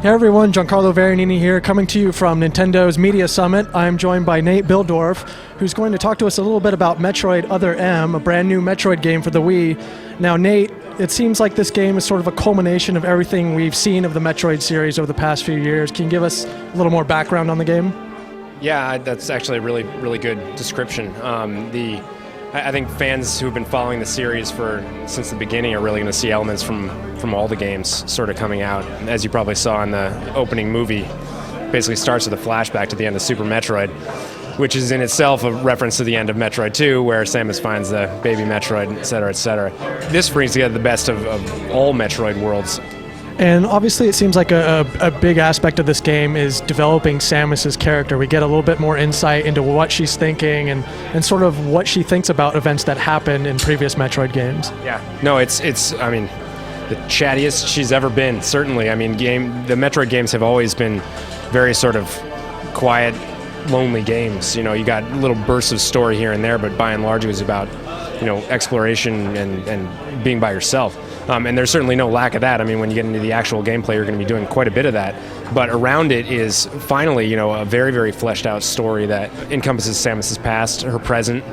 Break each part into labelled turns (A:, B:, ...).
A: Hey everyone, Giancarlo Veronini here, coming to you from Nintendo's Media Summit. I'm joined by Nate Bildorf, who's going to talk to us a little bit about Metroid Other M, a brand new Metroid game for the Wii. Now Nate, it seems like this game is sort of a culmination of everything we've seen of the Metroid series over the past few years. Can you give us a little more background on the game?
B: Yeah, that's actually a really good description. I think fans who've been following the series since the beginning are really going to see elements from all the games sort of coming out. As you probably saw in the opening movie, basically starts with a flashback to the end of Super Metroid, which is in itself a reference to the end of Metroid 2, where Samus finds the baby Metroid, et cetera, et cetera. This brings together the best of all Metroid worlds.
A: And obviously it seems like a big aspect of this game is developing Samus's character. We get a little bit more insight into what she's thinking and sort of what she thinks about events that happened in previous Metroid games.
B: Yeah, no, it's I mean, the chattiest she's ever been, certainly. I mean, the Metroid games have always been very sort of quiet, lonely games. You know, you got little bursts of story here and there, but by and large it was about, exploration and being by yourself. And there's certainly no lack of that. I mean, when you get into the actual gameplay, you're going to be doing quite a bit of that. But around it is finally, a very, very fleshed out story that encompasses Samus's past, her present,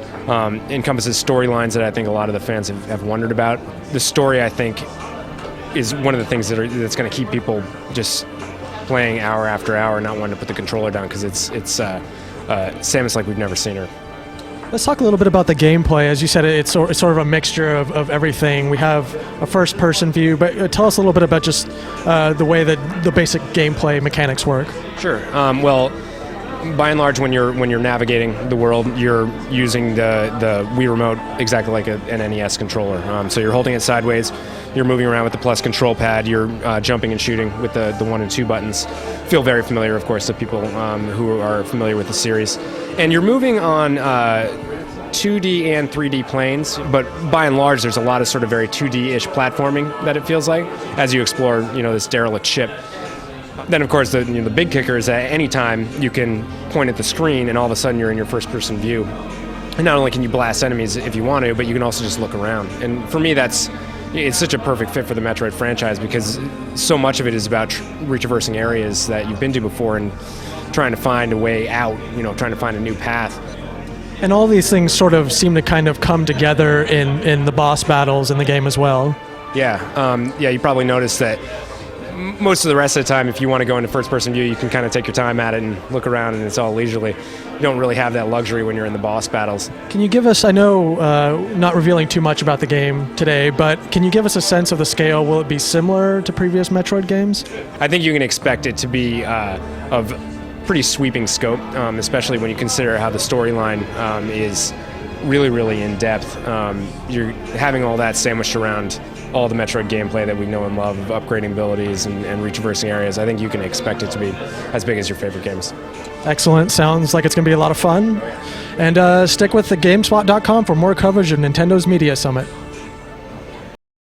B: encompasses storylines that I think a lot of the fans have wondered about. The story, I think, is one of the things that's going to keep people just playing hour after hour, not wanting to put the controller down, because it's Samus like we've never seen her.
A: Let's talk a little bit about the gameplay. As you said, it's sort of a mixture of everything. We have a first-person view, but tell us a little bit about just the way that the basic gameplay mechanics work.
B: Sure. Well, by and large, when you're navigating the world, you're using the Wii Remote exactly like an NES controller. So you're holding it sideways, you're moving around with the plus control pad, you're jumping and shooting with the 1 and 2 buttons. Feel very familiar, of course, to people who are familiar with the series. And you're moving on 2D and 3D planes, but by and large, there's a lot of sort of very 2D-ish platforming that it feels like as you explore, this derelict ship. Then, of course, the big kicker is that any time you can point at the screen and all of a sudden you're in your first-person view. And not only can you blast enemies if you want to, but you can also just look around. And for me, it's such a perfect fit for the Metroid franchise because so much of it is about retraversing areas that you've been to before and trying to find a way out, trying to find a new path.
A: And all these things sort of seem to kind of come together in the boss battles in the game as well.
B: Yeah, you probably noticed that most of the rest of the time, if you want to go into first-person view, you can kind of take your time at it and look around, and it's all leisurely. You don't really have that luxury when you're in the boss battles.
A: Can you give us, I know not revealing too much about the game today, but can you give us a sense of the scale? Will it be similar to previous Metroid games?
B: I think you can expect it to be of pretty sweeping scope, especially when you consider how the storyline is really in-depth. You're having all that sandwiched around all the Metroid gameplay that we know and love, of upgrading abilities and retraversing areas. I think you can expect it to be as big as your favorite games.
A: Excellent. Sounds like it's going to be a lot of fun. And stick with the GameSpot.com for more coverage of Nintendo's Media Summit.